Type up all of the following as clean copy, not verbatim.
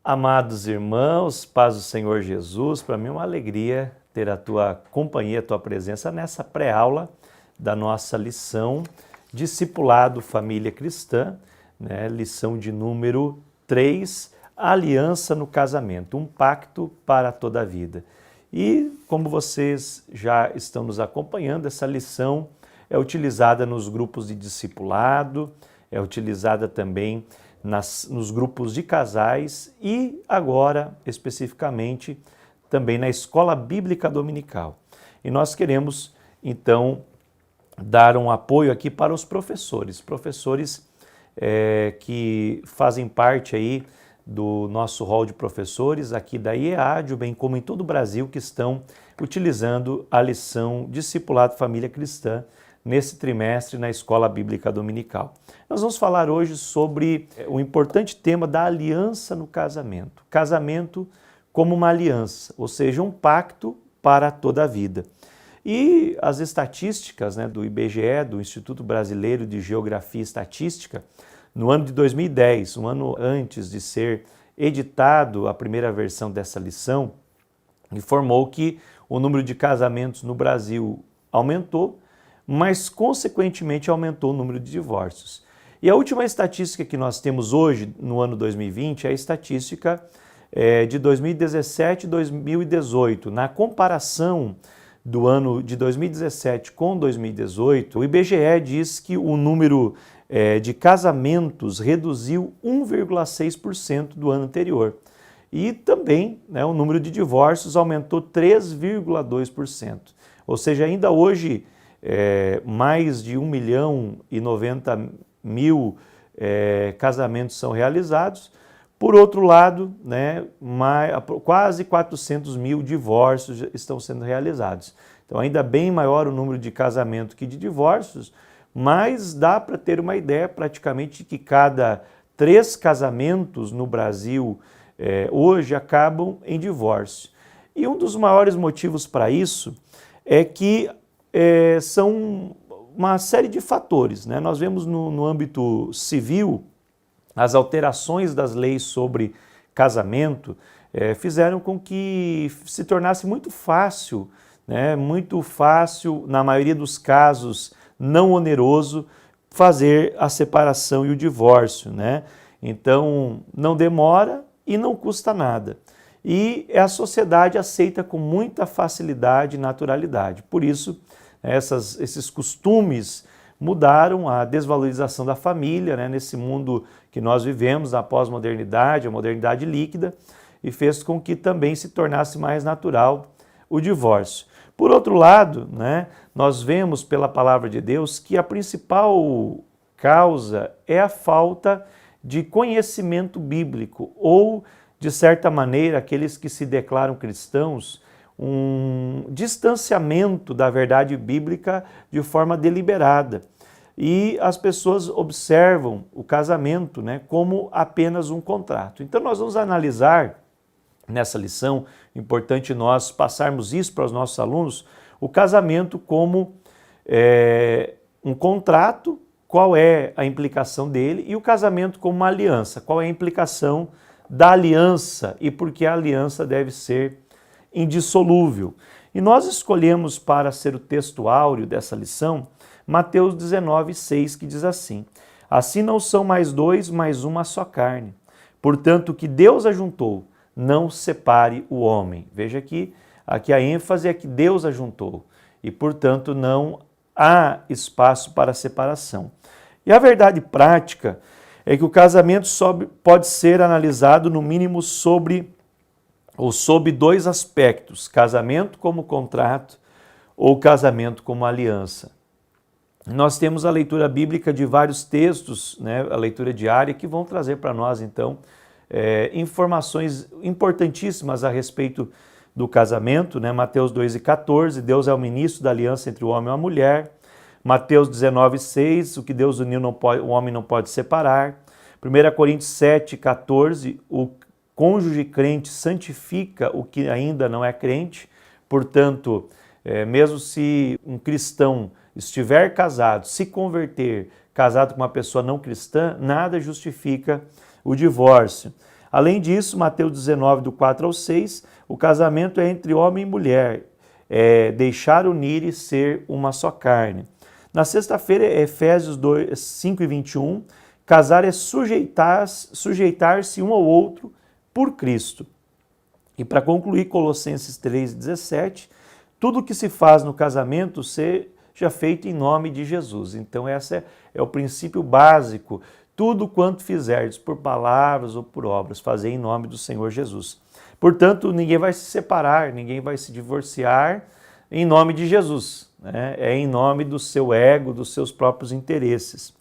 Amados irmãos, paz do Senhor Jesus, para mim é uma alegria ter a tua companhia, a tua presença nessa pré-aula da nossa lição Discipulado Família Cristã, lição de número 3, Aliança no Casamento, um pacto para toda a vida. E como vocês já estão nos acompanhando, essa lição é utilizada nos grupos de discipulado, é utilizada também nos grupos de casais e agora, especificamente, também na Escola Bíblica Dominical. E nós queremos, então, dar um apoio aqui para os professores que fazem parte aí do nosso hall de professores aqui da IEAD, bem como em todo o Brasil, que estão utilizando a lição Discipulado Família Cristã nesse trimestre na Escola Bíblica Dominical. Nós vamos falar hoje sobre o importante tema da aliança no casamento. Casamento como uma aliança, ou seja, um pacto para toda a vida. E as estatísticas do IBGE, do Instituto Brasileiro de Geografia e Estatística, no ano de 2010, um ano antes de ser editado a primeira versão dessa lição, informou que o número de casamentos no Brasil aumentou, mas consequentemente aumentou o número de divórcios. E a última estatística que nós temos hoje, no ano 2020, é a estatística de 2017 e 2018. Na comparação do ano de 2017 com 2018, o IBGE diz que o número de casamentos reduziu 1,6% do ano anterior. E também o número de divórcios aumentou 3,2%. Ou seja, ainda hoje mais de 1.090.000 casamentos são realizados. Por outro lado, quase 400.000 divórcios estão sendo realizados. Então, ainda bem maior o número de casamentos que de divórcios, mas dá para ter uma ideia praticamente que cada 3 casamentos no Brasil hoje acabam em divórcio. E um dos maiores motivos para isso é que são uma série de fatores. Nós vemos no âmbito civil, as alterações das leis sobre casamento fizeram com que se tornasse muito fácil, na maioria dos casos, não oneroso, fazer a separação e o divórcio. Então, não demora e não custa nada. E a sociedade aceita com muita facilidade e naturalidade. Por isso, esses costumes mudaram, a desvalorização da família, nesse mundo que nós vivemos, a pós-modernidade, a modernidade líquida, e fez com que também se tornasse mais natural o divórcio. Por outro lado, nós vemos pela palavra de Deus que a principal causa é a falta de conhecimento bíblico, ou, de certa maneira, aqueles que se declaram cristãos, um distanciamento da verdade bíblica de forma deliberada. E as pessoas observam o casamento como apenas um contrato. Então nós vamos analisar nessa lição, importante nós passarmos isso para os nossos alunos, o casamento como um contrato, qual é a implicação dele, e o casamento como uma aliança, qual é a implicação da aliança e por que a aliança deve ser indissolúvel. E nós escolhemos para ser o texto áureo dessa lição, Mateus 19:6, que diz assim: assim não são mais dois, mas uma só carne. Portanto, o que Deus ajuntou, não separe o homem. Veja que aqui a ênfase é que Deus ajuntou e, portanto, não há espaço para separação. E a verdade prática é que o casamento pode ser analisado no mínimo sob 2 aspectos: casamento como contrato ou casamento como aliança. Nós temos a leitura bíblica de vários textos, a leitura diária, que vão trazer para nós, então, informações importantíssimas a respeito do casamento. Mateus 2:14, Deus é o ministro da aliança entre o homem e a mulher. Mateus 19:6, o que Deus uniu o homem não pode separar. 1 Coríntios 7:14, o cônjuge crente santifica o que ainda não é crente. Portanto, mesmo se um cristão estiver casado, se converter, casado com uma pessoa não cristã, nada justifica o divórcio. Além disso, Mateus 19, do 4 ao 6, o casamento é entre homem e mulher, deixar unir e ser uma só carne. Na sexta-feira, Efésios 5 e 21, casar é sujeitar-se um ao outro por Cristo. E para Colossenses 3, 17, tudo que se faz no casamento seja feito em nome de Jesus. Então esse é o princípio básico. Tudo quanto fizerdes por palavras ou por obras, fazei em nome do Senhor Jesus. Portanto, ninguém vai se separar, ninguém vai se divorciar em nome de Jesus. É em nome do seu ego, dos seus próprios interesses.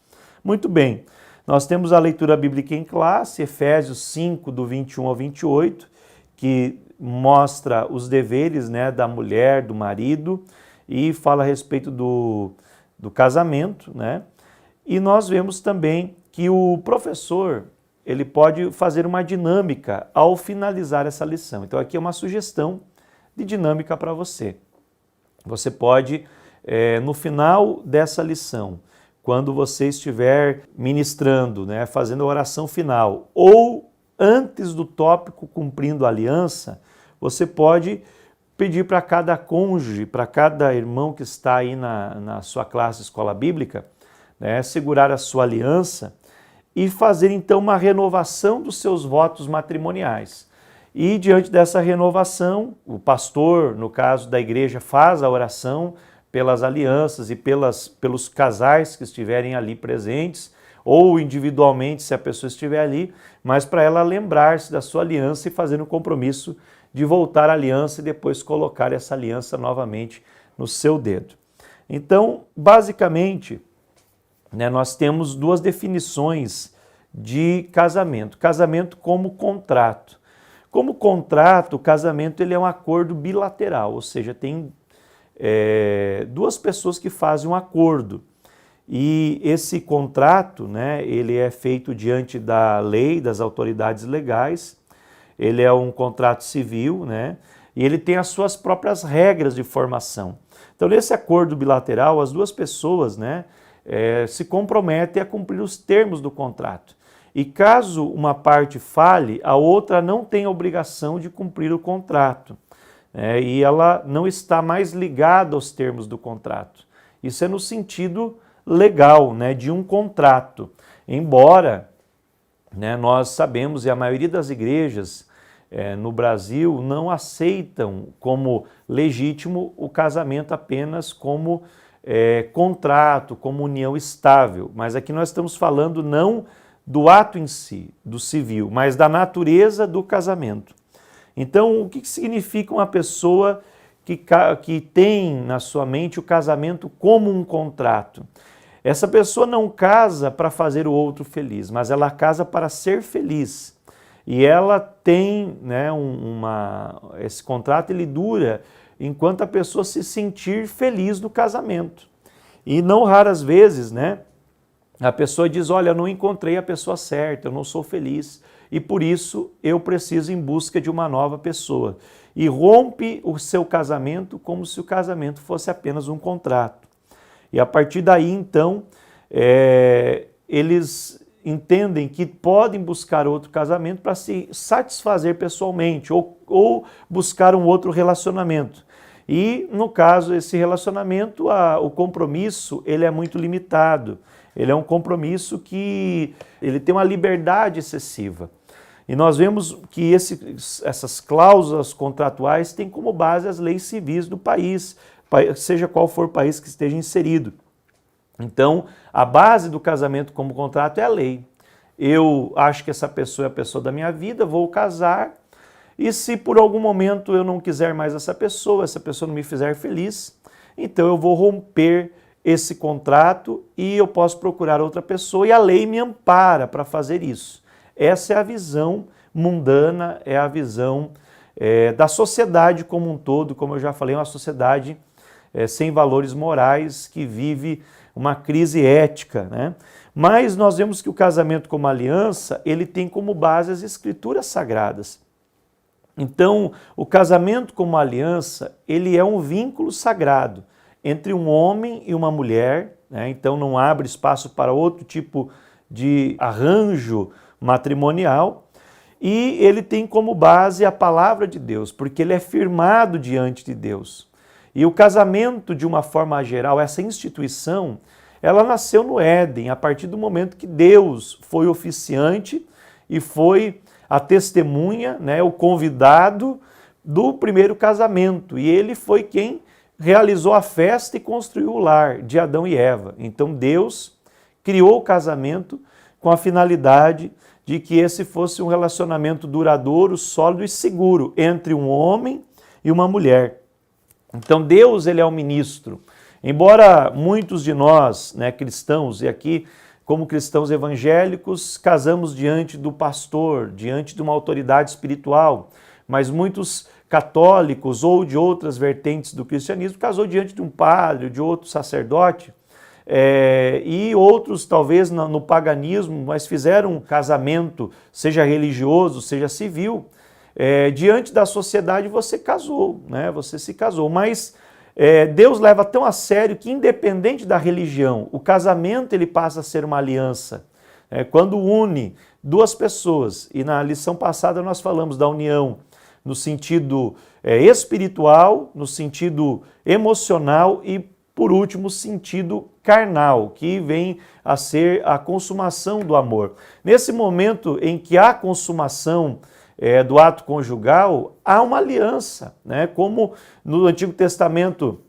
Muito bem, nós temos a leitura bíblica em classe, Efésios 5, do 21 ao 28, que mostra os deveres, da mulher, do marido, e fala a respeito do casamento, E nós vemos também que o professor ele pode fazer uma dinâmica ao finalizar essa lição. Então aqui é uma sugestão de dinâmica para você. Você pode, no final dessa lição, quando você estiver ministrando, fazendo a oração final, ou antes do tópico cumprindo a aliança, você pode pedir para cada cônjuge, para cada irmão que está aí na sua classe escola bíblica, segurar a sua aliança e fazer então uma renovação dos seus votos matrimoniais. E diante dessa renovação, o pastor, no caso da igreja, faz a oração pelas alianças e pelos casais que estiverem ali presentes, ou individualmente se a pessoa estiver ali, mas para ela lembrar-se da sua aliança e fazer um compromisso de voltar à aliança e depois colocar essa aliança novamente no seu dedo. Então, basicamente, nós temos duas definições de casamento. Casamento como contrato. Como contrato, o casamento ele é um acordo bilateral, ou seja, tem duas pessoas que fazem um acordo. E esse contrato, ele é feito diante da lei, das autoridades legais, ele é um contrato civil, e ele tem as suas próprias regras de formação. Então, nesse acordo bilateral, as duas pessoas, se comprometem a cumprir os termos do contrato. E caso uma parte fale, a outra não tem a obrigação de cumprir o contrato. E ela não está mais ligada aos termos do contrato. Isso é no sentido legal, de um contrato. Embora nós sabemos, e a maioria das igrejas no Brasil não aceitam como legítimo o casamento apenas como contrato, como união estável. Mas aqui nós estamos falando não do ato em si, do civil, mas da natureza do casamento. Então, o que significa uma pessoa que tem na sua mente o casamento como um contrato? Essa pessoa não casa para fazer o outro feliz, mas ela casa para ser feliz. E ela tem, esse contrato ele dura enquanto a pessoa se sentir feliz no casamento. E não raras vezes, a pessoa diz, olha, eu não encontrei a pessoa certa, eu não sou feliz e por isso eu preciso ir em busca de uma nova pessoa. E rompe o seu casamento como se o casamento fosse apenas um contrato. E a partir daí, então, eles entendem que podem buscar outro casamento para se satisfazer pessoalmente ou buscar um outro relacionamento. E, no caso, esse relacionamento, o compromisso, ele é muito limitado. Ele é um compromisso que ele tem uma liberdade excessiva. E nós vemos que essas cláusulas contratuais têm como base as leis civis do país, seja qual for o país que esteja inserido. Então, a base do casamento como contrato é a lei. Eu acho que essa pessoa é a pessoa da minha vida, vou casar, e se por algum momento eu não quiser mais essa pessoa não me fizer feliz, então eu vou romper esse contrato e eu posso procurar outra pessoa e a lei me ampara para fazer isso. Essa é a visão mundana, é a visão da sociedade como um todo, como eu já falei, uma sociedade sem valores morais que vive uma crise ética, Mas nós vemos que o casamento como aliança, ele tem como base as escrituras sagradas. Então, o casamento como aliança, ele é um vínculo sagrado entre um homem e uma mulher, então não abre espaço para outro tipo de arranjo matrimonial, e ele tem como base a palavra de Deus, porque ele é firmado diante de Deus. E o casamento, de uma forma geral, essa instituição, ela nasceu no Éden, a partir do momento que Deus foi oficiante e foi a testemunha, né, o convidado do primeiro casamento. E ele foi quem realizou a festa e construiu o lar de Adão e Eva. Então Deus criou o casamento com a finalidade de que esse fosse um relacionamento duradouro, sólido e seguro entre um homem e uma mulher. Então Deus, ele é o ministro. Embora muitos de nós, né, cristãos, e aqui como cristãos evangélicos, casamos diante do pastor, diante de uma autoridade espiritual, mas muitos católicos ou de outras vertentes do cristianismo casou diante de um padre, de outro sacerdote, e outros talvez no paganismo, mas fizeram um casamento, seja religioso, seja civil, diante da sociedade você casou, né? Você se casou, mas Deus leva tão a sério que, independente da religião, o casamento ele passa a ser uma aliança. Quando une duas pessoas, e na lição passada nós falamos da união no sentido espiritual, no sentido emocional e, por último, sentido carnal, que vem a ser a consumação do amor. Nesse momento em que há consumação do ato conjugal, há uma aliança, né? Como no Antigo Testamento,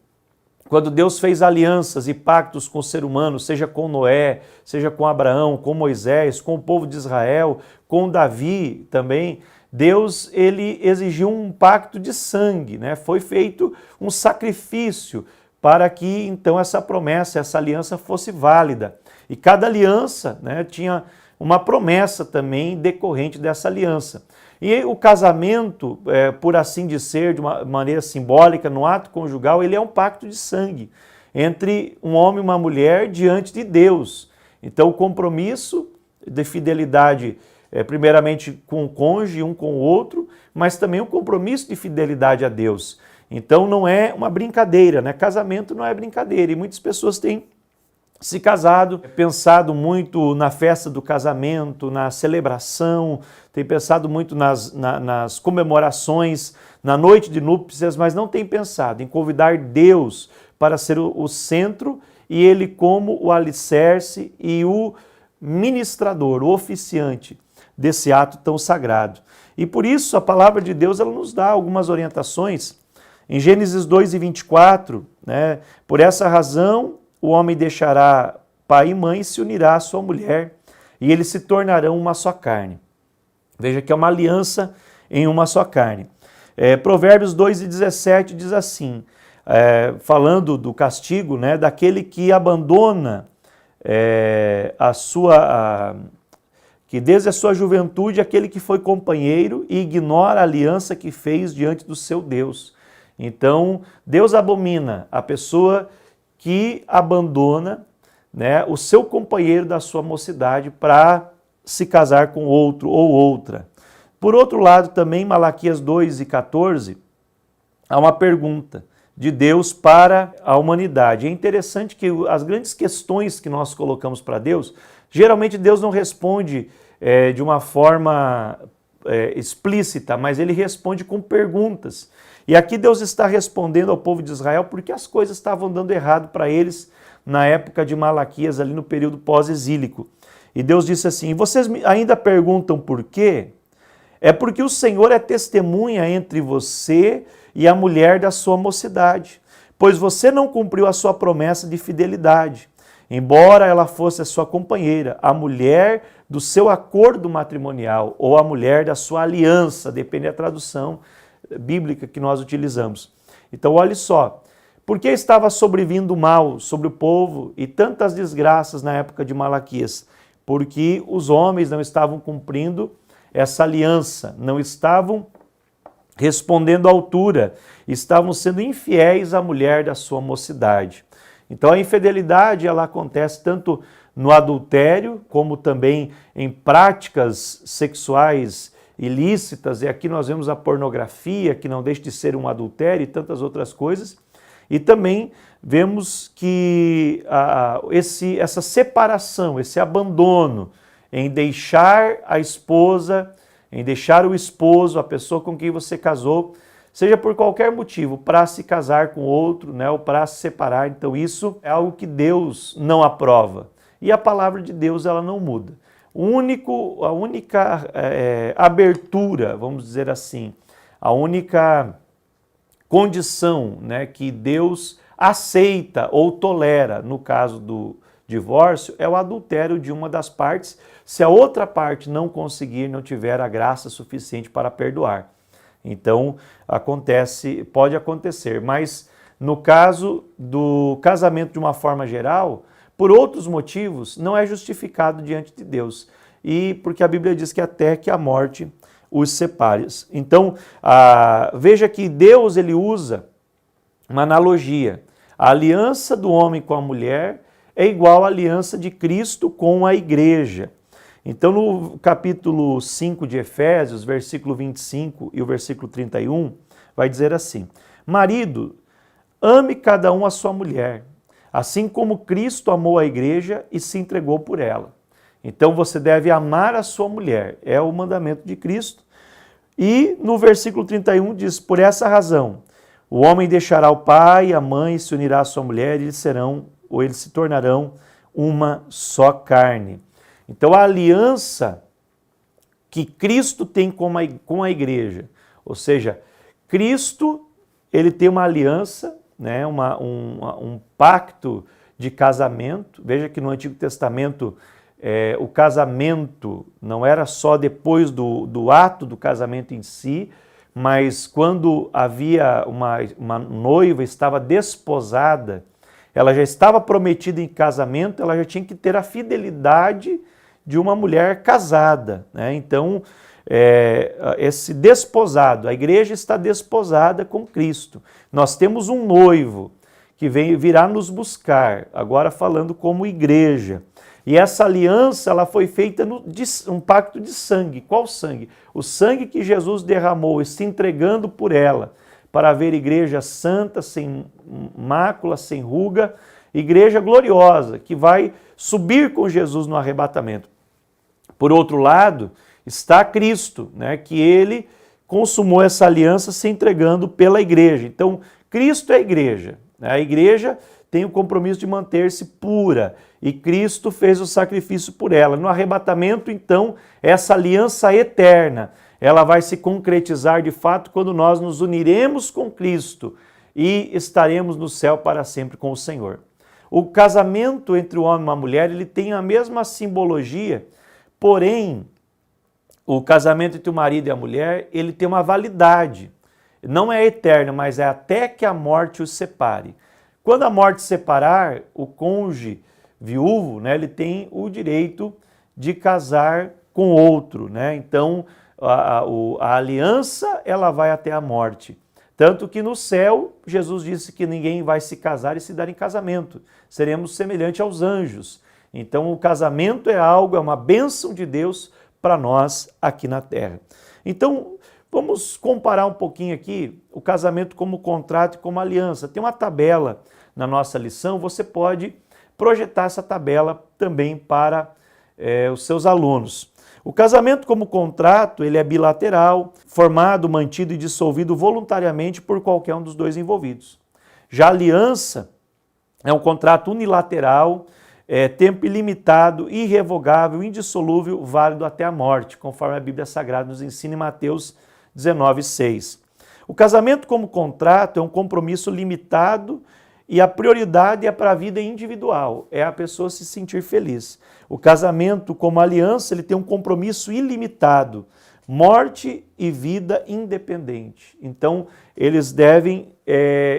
quando Deus fez alianças e pactos com o ser humano, seja com Noé, seja com Abraão, com Moisés, com o povo de Israel, com Davi também, Deus ele exigiu um pacto de sangue, né? Foi feito um sacrifício para que então essa promessa, essa aliança fosse válida. E cada aliança, né, tinha uma promessa também decorrente dessa aliança. E o casamento, por assim dizer, de uma maneira simbólica, no ato conjugal, ele é um pacto de sangue entre um homem e uma mulher diante de Deus. Então o compromisso de fidelidade, primeiramente com o cônjuge, um com o outro, mas também o compromisso de fidelidade a Deus. Então não é uma brincadeira, né? Casamento não é brincadeira, e muitas pessoas têm se casado, pensado muito na festa do casamento, na celebração, tem pensado muito nas comemorações, na noite de núpcias, mas não tem pensado em convidar Deus para ser o centro e Ele como o alicerce e o ministrador, o oficiante desse ato tão sagrado. E por isso a palavra de Deus ela nos dá algumas orientações. Em Gênesis 2:24, né, por essa razão o homem deixará pai e mãe e se unirá à sua mulher, e eles se tornarão uma só carne. Veja que é uma aliança em uma só carne. Provérbios 2:17 diz assim, falando do castigo, né, daquele que abandona que desde a sua juventude aquele que foi companheiro e ignora a aliança que fez diante do seu Deus. Então, Deus abomina a pessoa que abandona, né, o seu companheiro da sua mocidade para se casar com outro ou outra. Por outro lado, também, Malaquias 2:14, há uma pergunta de Deus para a humanidade. É interessante que as grandes questões que nós colocamos para Deus, geralmente Deus não responde de uma forma explícita, mas Ele responde com perguntas. E aqui Deus está respondendo ao povo de Israel porque as coisas estavam dando errado para eles na época de Malaquias, ali no período pós-exílico. E Deus disse assim, vocês ainda perguntam por quê? É porque o Senhor é testemunha entre você e a mulher da sua mocidade, pois você não cumpriu a sua promessa de fidelidade, embora ela fosse a sua companheira, a mulher do seu acordo matrimonial ou a mulher da sua aliança, depende da tradução bíblica que nós utilizamos. Então, olhe só, por que estava sobrevindo mal sobre o povo e tantas desgraças na época de Malaquias? Porque os homens não estavam cumprindo essa aliança, não estavam respondendo à altura, estavam sendo infiéis à mulher da sua mocidade. Então a infidelidade ela acontece tanto no adultério, como também em práticas sexuais ilícitas, e aqui nós vemos a pornografia, que não deixa de ser um adultério e tantas outras coisas, e também vemos que essa separação, esse abandono em deixar a esposa em deixar o esposo, a pessoa com quem você casou, seja por qualquer motivo, para se casar com outro, né, ou para se separar. Então isso é algo que Deus não aprova. E a palavra de Deus ela não muda. A única abertura, vamos dizer assim, a única condição, né, que Deus aceita ou tolera no caso do divórcio é o adultério de uma das partes, se a outra parte não conseguir, não tiver a graça suficiente para perdoar. Então, pode acontecer, mas no caso do casamento de uma forma geral, por outros motivos, não é justificado diante de Deus. E porque a Bíblia diz que até que a morte os separe. Então, veja que Deus ele usa uma analogia. A aliança do homem com a mulher é igual à aliança de Cristo com a igreja. Então, no capítulo 5 de Efésios, versículo 25 e o versículo 31, vai dizer assim: Marido, ame cada um a sua mulher, assim como Cristo amou a igreja e se entregou por ela. Então, você deve amar a sua mulher, é o mandamento de Cristo. E no versículo 31 diz, por essa razão, o homem deixará o pai e a mãe e se unirá à sua mulher e eles se tornarão uma só carne. Então a aliança que Cristo tem com a igreja, ou seja, Cristo ele tem uma aliança, né, um pacto de casamento. Veja que no Antigo Testamento o casamento não era só depois do ato do casamento em si, mas quando havia uma noiva estava desposada, ela já estava prometida em casamento, ela já tinha que ter a fidelidade de uma mulher casada, né? Então, esse desposado, a igreja está desposada com Cristo. Nós temos um noivo que virá nos buscar, agora falando como igreja. E essa aliança ela foi feita um pacto de sangue. Qual sangue? O sangue que Jesus derramou, se entregando por ela, para haver igreja santa, sem mácula, sem ruga, igreja gloriosa, que vai subir com Jesus no arrebatamento. Por outro lado, está Cristo, né, que ele consumou essa aliança se entregando pela igreja. Então, Cristo é a igreja. Né? A igreja tem o compromisso de manter-se pura e Cristo fez o sacrifício por ela. No arrebatamento, então, essa aliança eterna, ela vai se concretizar de fato quando nós nos uniremos com Cristo e estaremos no céu para sempre com o Senhor. O casamento entre o homem e uma mulher, ele tem a mesma simbologia, porém, o casamento entre o marido e a mulher, ele tem uma validade. Não é eterno, mas é até que a morte os separe. Quando a morte separar, o cônjuge viúvo, né, ele tem o direito de casar com outro, né? Então, a aliança, ela vai até a morte. Tanto que no céu, Jesus disse que ninguém vai se casar e se dar em casamento. Seremos semelhantes aos anjos. Então, o casamento é algo, é uma bênção de Deus para nós aqui na terra. Então, vamos comparar um pouquinho aqui o casamento como contrato e como aliança. Tem uma tabela na nossa lição, você pode projetar essa tabela também para os seus alunos. O casamento como contrato, ele é bilateral, formado, mantido e dissolvido voluntariamente por qualquer um dos dois envolvidos. Já a aliança é um contrato unilateral, tempo ilimitado, irrevogável, indissolúvel, válido até a morte, conforme a Bíblia Sagrada nos ensina em Mateus 19:6. O casamento como contrato é um compromisso limitado e a prioridade é para a vida individual, é a pessoa se sentir feliz. O casamento como aliança, ele tem um compromisso ilimitado, morte e vida independente. Então, eles devem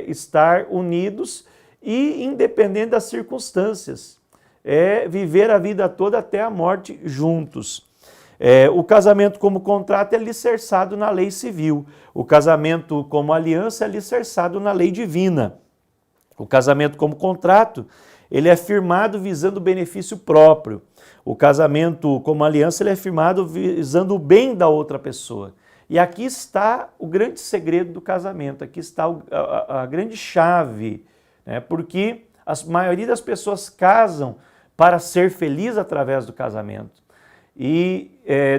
estar unidos e independente das circunstâncias, viver a vida toda até a morte juntos. O casamento como contrato é alicerçado na lei civil, o casamento como aliança é alicerçado na lei divina. O casamento como contrato, ele é firmado visando o benefício próprio. O casamento como aliança, ele é firmado visando o bem da outra pessoa. E aqui está o grande segredo do casamento, aqui está a grande chave, né? Porque a maioria das pessoas casam para ser feliz através do casamento. E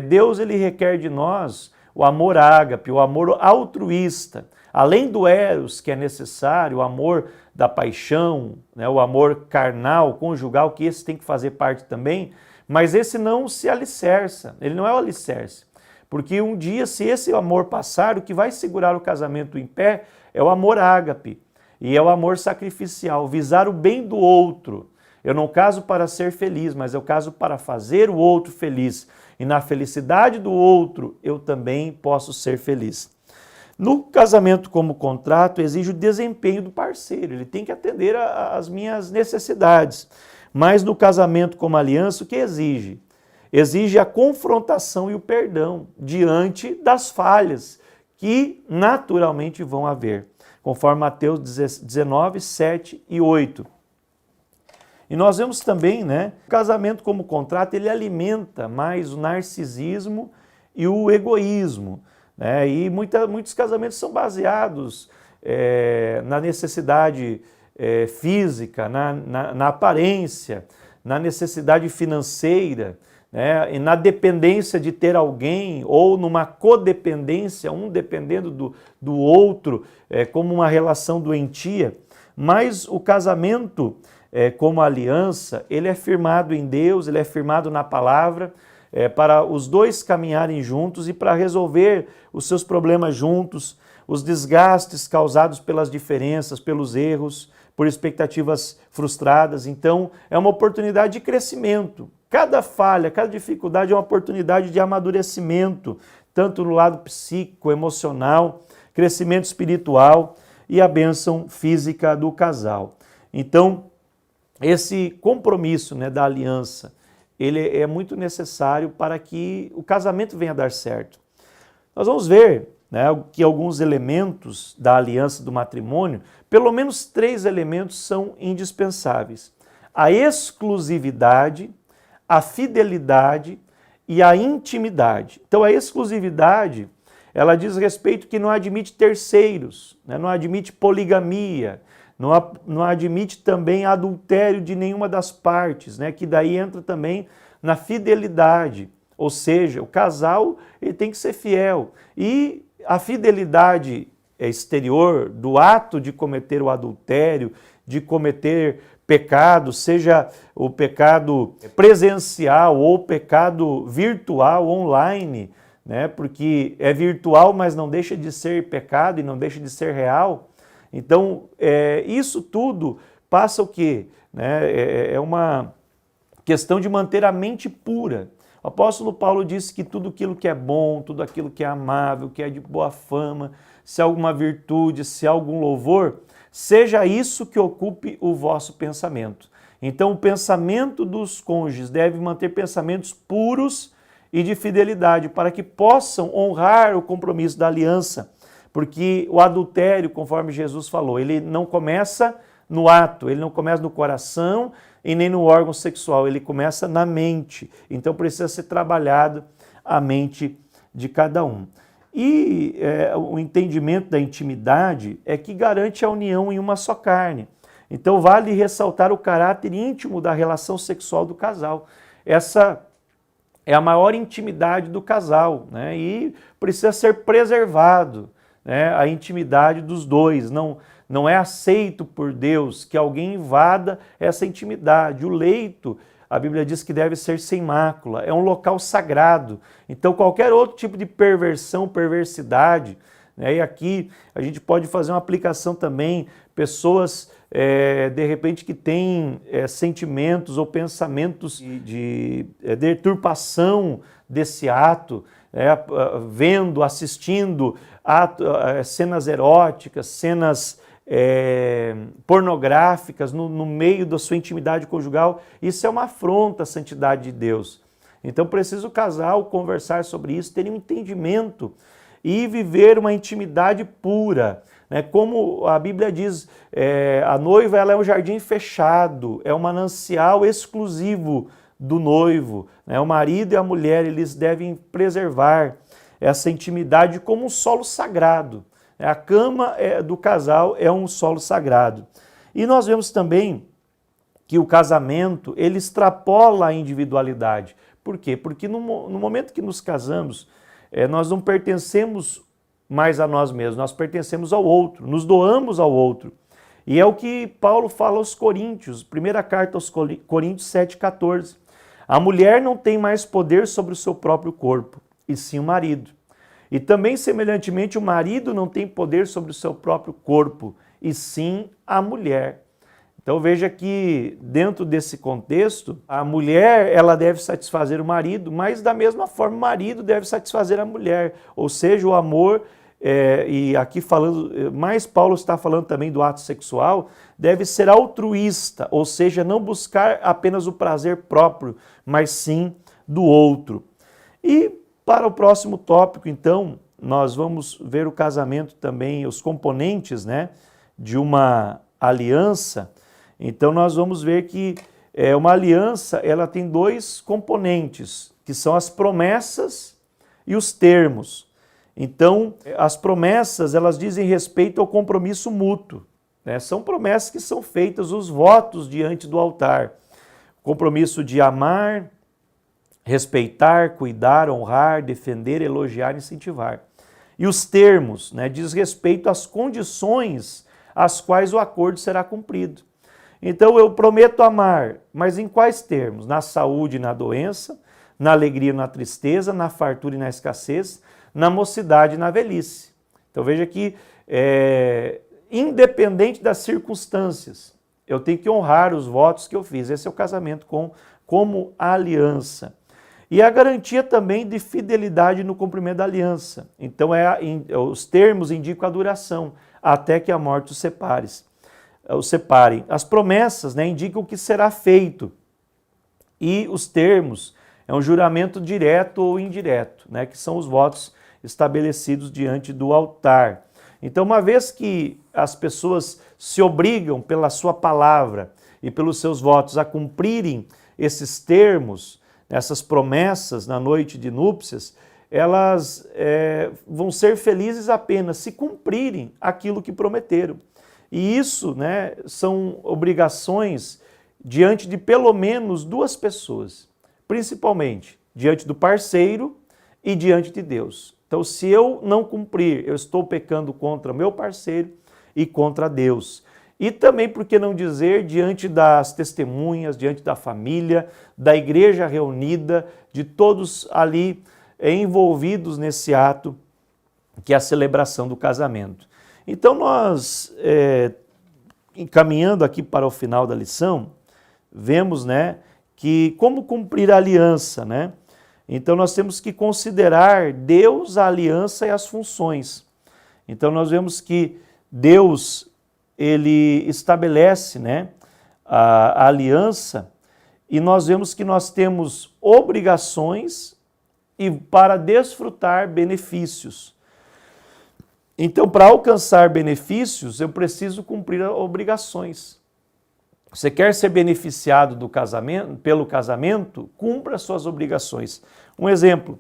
Deus ele requer de nós o amor ágape, o amor altruísta. Além do eros, que é necessário, o amor da paixão, né, o amor carnal, conjugal, que esse tem que fazer parte também, mas esse não se alicerça, ele não é o alicerce. Porque um dia, se esse amor passar, o que vai segurar o casamento em pé é o amor ágape, e é o amor sacrificial, visar o bem do outro. Eu não caso para ser feliz, mas eu caso para fazer o outro feliz. E na felicidade do outro, eu também posso ser feliz. No casamento como contrato, exige o desempenho do parceiro, ele tem que atender às minhas necessidades. Mas no casamento como aliança, o que exige? Exige a confrontação e o perdão diante das falhas que naturalmente vão haver, conforme Mateus 19, 7 e 8. E nós vemos também, né, o casamento como contrato, ele alimenta mais o narcisismo e o egoísmo. E muitos casamentos são baseados na necessidade física, na aparência, na necessidade financeira, né, e na dependência de ter alguém ou numa codependência, um dependendo do outro, como uma relação doentia. Mas o casamento como aliança, ele é firmado em Deus, ele é firmado na palavra, para os dois caminharem juntos e para resolver os seus problemas juntos, os desgastes causados pelas diferenças, pelos erros, por expectativas frustradas. Então, é uma oportunidade de crescimento. Cada falha, cada dificuldade é uma oportunidade de amadurecimento, tanto no lado psíquico, emocional, crescimento espiritual e a bênção física do casal. Então, esse compromisso, né, da aliança, ele é muito necessário para que o casamento venha a dar certo. Nós vamos ver, né, que alguns elementos da aliança do matrimônio, pelo menos 3 elementos são indispensáveis: a exclusividade, a fidelidade e a intimidade. Então a exclusividade, ela diz respeito que não admite terceiros, né, não admite poligamia, não admite também adultério de nenhuma das partes, né? Que daí entra também na fidelidade, ou seja, o casal ele tem que ser fiel. E a fidelidade exterior do ato de cometer o adultério, de cometer pecado, seja o pecado presencial ou o pecado virtual, online, né? Porque é virtual, mas não deixa de ser pecado e não deixa de ser real. Então, isso tudo passa o quê? É uma questão de manter a mente pura. O apóstolo Paulo disse que tudo aquilo que é bom, tudo aquilo que é amável, que é de boa fama, se há alguma virtude, se há algum louvor, seja isso que ocupe o vosso pensamento. Então, o pensamento dos cônjuges deve manter pensamentos puros e de fidelidade, para que possam honrar o compromisso da aliança. Porque o adultério, conforme Jesus falou, ele não começa no ato, ele não começa no coração e nem no órgão sexual, ele começa na mente. Então precisa ser trabalhado a mente de cada um. E o entendimento da intimidade é que garante a união em uma só carne. Então vale ressaltar o caráter íntimo da relação sexual do casal. Essa é a maior intimidade do casal, né? E precisa ser preservado. A intimidade dos dois, não é aceito por Deus que alguém invada essa intimidade. O leito, a Bíblia diz que deve ser sem mácula, é um local sagrado. Então qualquer outro tipo de perversão, perversidade, né? E aqui a gente pode fazer uma aplicação também, pessoas de repente que têm sentimentos ou pensamentos de deturpação desse ato, vendo, assistindo cenas eróticas, cenas pornográficas no meio da sua intimidade conjugal. Isso é uma afronta à santidade de Deus. Então precisa o casal conversar sobre isso, ter um entendimento e viver uma intimidade pura. Como a Bíblia diz, a noiva ela é um jardim fechado, é um manancial exclusivo do noivo. O marido e a mulher eles devem preservar essa intimidade como um solo sagrado. A cama do casal é um solo sagrado. E nós vemos também que o casamento ele extrapola a individualidade, Por quê? Porque no momento que nos casamos, nós não pertencemos mais a nós mesmos, nós pertencemos ao outro, nos doamos ao outro. E é o que Paulo fala aos Coríntios, primeira carta aos Coríntios 7,14. A mulher não tem mais poder sobre o seu próprio corpo, e sim o marido. E também, semelhantemente, o marido não tem poder sobre o seu próprio corpo, e sim a mulher. Então veja que dentro desse contexto, a mulher ela deve satisfazer o marido, mas da mesma forma o marido deve satisfazer a mulher. Ou seja, o amor, e aqui falando, mais Paulo está falando também do ato sexual, deve ser altruísta, ou seja, não buscar apenas o prazer próprio, mas sim do outro. E para o próximo tópico, então, nós vamos ver o casamento também, os componentes, né, de uma aliança. Então nós vamos ver que uma aliança ela tem dois componentes, que são as promessas e os termos. Então as promessas elas dizem respeito ao compromisso mútuo, né? São promessas que são feitas, os votos diante do altar. Compromisso de amar, respeitar, cuidar, honrar, defender, elogiar, incentivar. E os termos, né, diz respeito às condições às quais o acordo será cumprido. Então eu prometo amar, mas em quais termos? Na saúde e na doença, na alegria e na tristeza, na fartura e na escassez, na mocidade e na velhice. Então veja que, independente das circunstâncias, eu tenho que honrar os votos que eu fiz. Esse é o casamento como aliança. E a garantia também de fidelidade no cumprimento da aliança. Então os termos indicam a duração, até que a morte os separem. As promessas, né, indicam o que será feito. E os termos é um juramento direto ou indireto, né, que são os votos estabelecidos diante do altar. Então, uma vez que as pessoas se obrigam pela sua palavra e pelos seus votos a cumprirem esses termos, essas promessas na noite de núpcias, elas vão ser felizes apenas se cumprirem aquilo que prometeram. E isso, né, são obrigações diante de pelo menos duas pessoas, principalmente diante do parceiro e diante de Deus. Então, se eu não cumprir, eu estou pecando contra meu parceiro e contra Deus. E também, por que não dizer, diante das testemunhas, diante da família, da igreja reunida, de todos ali envolvidos nesse ato, que é a celebração do casamento. Então nós, encaminhando aqui para o final da lição, vemos, né, que como cumprir a aliança, né? Então nós temos que considerar Deus, a aliança e as funções. Então nós vemos que Deus, ele estabelece, né, a aliança, e nós vemos que nós temos obrigações e para desfrutar benefícios. Então, para alcançar benefícios, eu preciso cumprir obrigações. Você quer ser beneficiado pelo casamento? Cumpra suas obrigações. Um exemplo.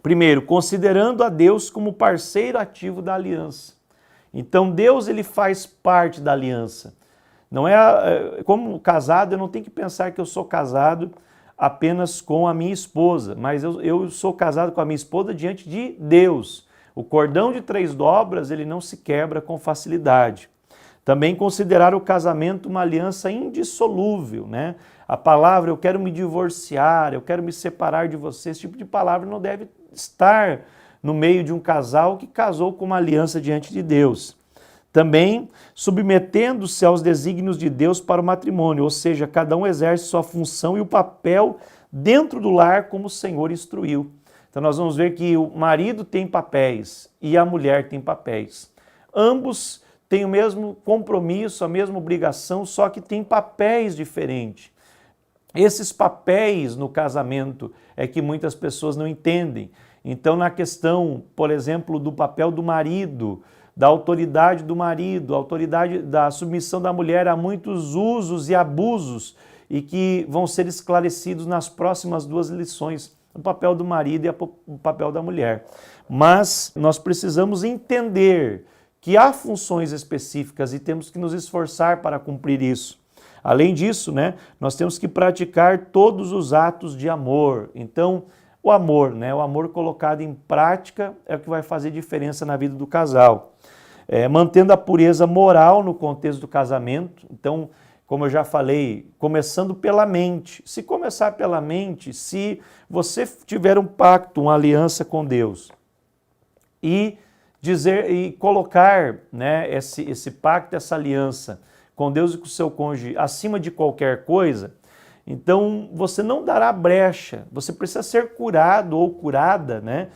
Primeiro, considerando a Deus como parceiro ativo da aliança. Então, Deus ele faz parte da aliança. Não como casado, eu não tenho que pensar que eu sou casado apenas com a minha esposa, mas eu sou casado com a minha esposa diante de Deus. O cordão de 3 dobras, ele não se quebra com facilidade. Também considerar o casamento uma aliança indissolúvel, né? A palavra, eu quero me divorciar, eu quero me separar de você, esse tipo de palavra não deve estar no meio de um casal que casou com uma aliança diante de Deus. Também submetendo-se aos desígnios de Deus para o matrimônio, ou seja, cada um exerce sua função e o papel dentro do lar como o Senhor instruiu. Então nós vamos ver que o marido tem papéis e a mulher tem papéis. Ambos têm o mesmo compromisso, a mesma obrigação, só que têm papéis diferentes. Esses papéis no casamento é que muitas pessoas não entendem. Então na questão, por exemplo, do papel do marido, da autoridade do marido, a autoridade da submissão da mulher, há muitos usos e abusos e que vão ser esclarecidos nas próximas 2 lições, o papel do marido e o papel da mulher. Mas nós precisamos entender que há funções específicas e temos que nos esforçar para cumprir isso. Além disso, né, nós temos que praticar todos os atos de amor. Então, o amor, né, o amor colocado em prática é o que vai fazer diferença na vida do casal. Mantendo a pureza moral no contexto do casamento. Então, como eu já falei, começando pela mente. Se começar pela mente, se você tiver um pacto, uma aliança com Deus e colocar, né, esse pacto, essa aliança com Deus e com o seu cônjuge acima de qualquer coisa, então você não dará brecha. Você precisa ser curado ou curada, né,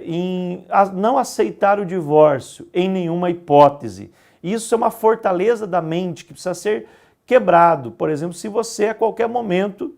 em não aceitar o divórcio em nenhuma hipótese. Isso é uma fortaleza da mente que precisa ser quebrado. Por exemplo, se você a qualquer momento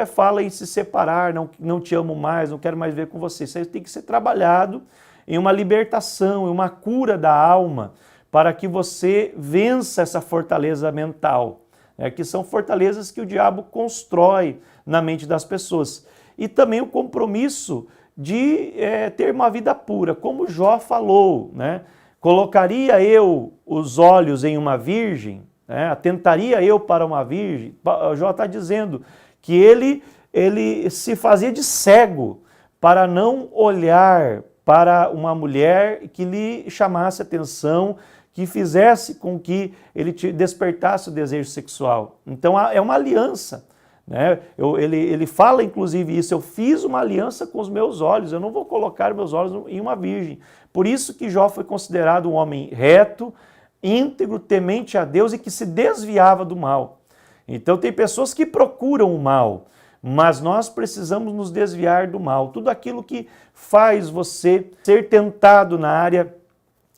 fala em se separar, não te amo mais, não quero mais ver com você, isso aí tem que ser trabalhado em uma libertação, em uma cura da alma, para que você vença essa fortaleza mental, né, que são fortalezas que o diabo constrói na mente das pessoas. E também o compromisso de ter uma vida pura, como Jó falou, né? Colocaria eu os olhos em uma virgem, né? Atentaria eu para uma virgem? Jó está dizendo que ele se fazia de cego para não olhar para uma mulher que lhe chamasse atenção, que fizesse com que ele despertasse o desejo sexual. Então é uma aliança, né? Ele fala inclusive isso: eu fiz uma aliança com os meus olhos, eu não vou colocar meus olhos em uma virgem. Por isso que Jó foi considerado um homem reto, íntegro, temente a Deus e que se desviava do mal. Então tem pessoas que procuram o mal, mas nós precisamos nos desviar do mal. Tudo aquilo que faz você ser tentado na área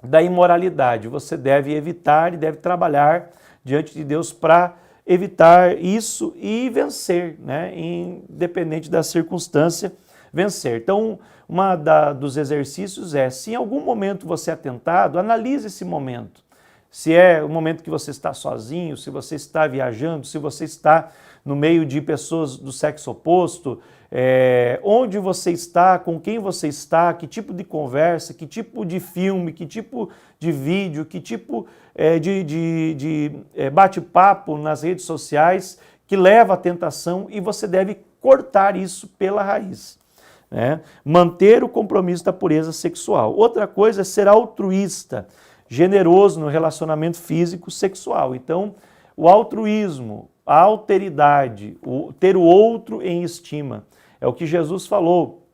da imoralidade, você deve evitar e deve trabalhar diante de Deus para evitar isso e vencer, né? Independente da circunstância, vencer. Então, dos exercícios se em algum momento você é tentado, analise esse momento. Se é o momento que você está sozinho, se você está viajando, se você está no meio de pessoas do sexo oposto, onde você está, com quem você está, que tipo de conversa, que tipo de filme, que tipo de vídeo, que tipo de bate-papo nas redes sociais que leva à tentação, e você deve cortar isso pela raiz, né? Manter o compromisso da pureza sexual. Outra coisa é ser altruísta, generoso no relacionamento físico sexual. Então, o altruísmo, a alteridade, ter o outro em estima, é o que Jesus falou,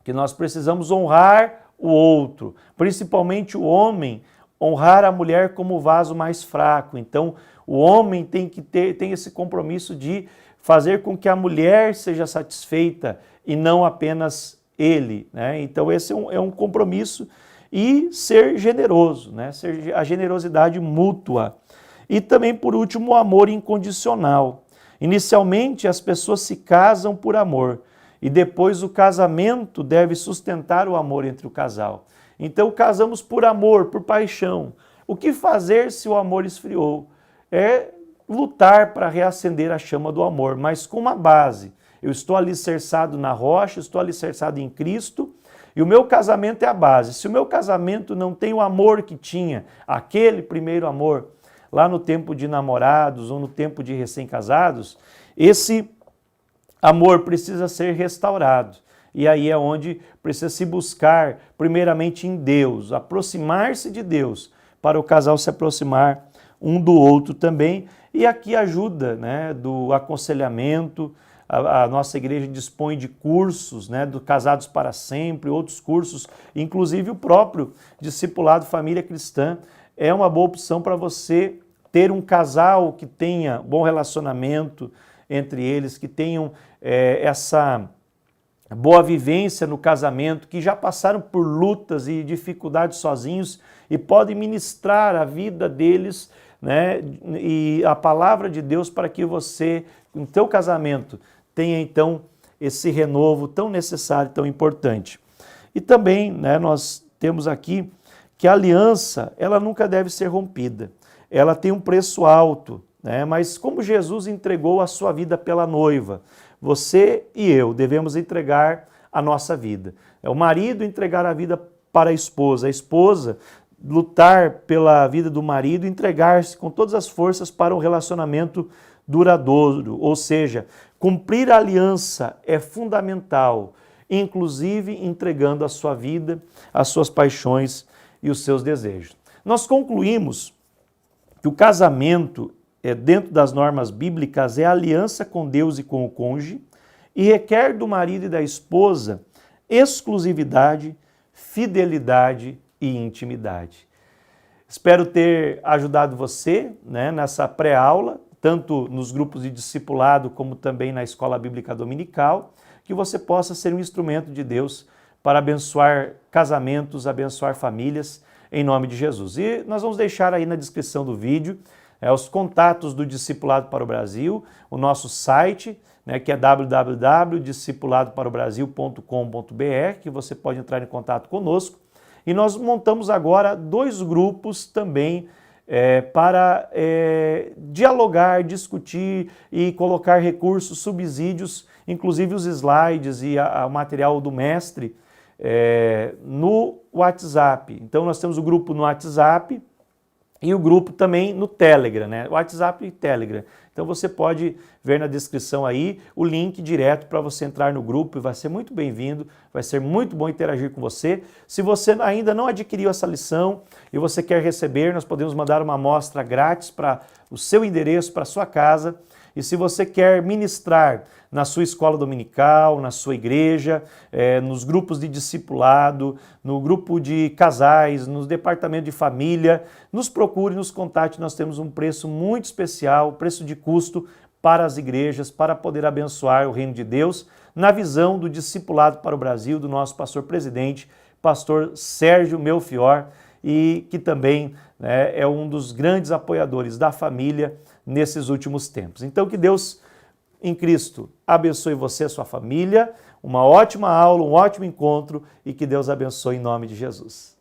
que nós precisamos honrar o outro, principalmente o homem, honrar a mulher como o vaso mais fraco. Então, o homem tem esse compromisso de fazer com que a mulher seja satisfeita e não apenas ele, né? Então, esse é um compromisso. E ser generoso, né? A generosidade mútua. E também, por último, o amor incondicional. Inicialmente, as pessoas se casam por amor e depois o casamento deve sustentar o amor entre o casal. Então, casamos por amor, por paixão. O que fazer se o amor esfriou? É lutar para reacender a chama do amor, mas com uma base. Eu estou alicerçado na rocha, estou alicerçado em Cristo, e o meu casamento é a base. Se o meu casamento não tem o amor que tinha, aquele primeiro amor, lá no tempo de namorados ou no tempo de recém-casados, esse amor precisa ser restaurado. E aí é onde precisa se buscar, primeiramente em Deus, aproximar-se de Deus, para o casal se aproximar um do outro também. E aqui ajuda, né, do aconselhamento. A nossa igreja dispõe de cursos, né, do Casados para Sempre, outros cursos, inclusive o próprio Discipulado Família Cristã. É uma boa opção para você ter um casal que tenha bom relacionamento entre eles, que tenham essa boa vivência no casamento, que já passaram por lutas e dificuldades sozinhos e podem ministrar a vida deles, né, e a palavra de Deus para que você, no teu casamento, tenha então esse renovo tão necessário, tão importante. E também, né, nós temos aqui que a aliança, ela nunca deve ser rompida. Ela tem um preço alto, né? Mas como Jesus entregou a sua vida pela noiva, você e eu devemos entregar a nossa vida. É o marido entregar a vida para a esposa lutar pela vida do marido, entregar-se com todas as forças para um relacionamento duradouro, ou seja, cumprir a aliança é fundamental, inclusive entregando a sua vida, as suas paixões e os seus desejos. Nós concluímos que o casamento, dentro das normas bíblicas, é a aliança com Deus e com o cônjuge e requer do marido e da esposa exclusividade, fidelidade e intimidade. Espero ter ajudado você, nessa pré-aula, tanto nos grupos de discipulado como também na Escola Bíblica Dominical, que você possa ser um instrumento de Deus para abençoar casamentos, abençoar famílias, em nome de Jesus. E nós vamos deixar aí na descrição do vídeo os contatos do Discipulado para o Brasil, o nosso site, que é www.discipuladoparobrasil.com.br, que você pode entrar em contato conosco. E nós montamos agora 2 grupos também para dialogar, discutir e colocar recursos, subsídios, inclusive os slides e o material do mestre no WhatsApp. Então nós temos o grupo no WhatsApp e o grupo também no Telegram, WhatsApp e Telegram. Então você pode ver na descrição aí o link direto para você entrar no grupo e vai ser muito bem-vindo, vai ser muito bom interagir com você. Se você ainda não adquiriu essa lição e você quer receber, nós podemos mandar uma amostra grátis para o seu endereço, para a sua casa. E se você quer ministrar na sua escola dominical, na sua igreja, nos grupos de discipulado, no grupo de casais, no departamento de família, nos procure, nos contate, nós temos um preço muito especial, preço de custo para as igrejas, para poder abençoar o reino de Deus, na visão do Discipulado para o Brasil, do nosso pastor-presidente, pastor Sérgio Melfior, e que também é um dos grandes apoiadores da família nesses últimos tempos. Então que Deus em Cristo abençoe você e sua família, uma ótima aula, um ótimo encontro e que Deus abençoe em nome de Jesus.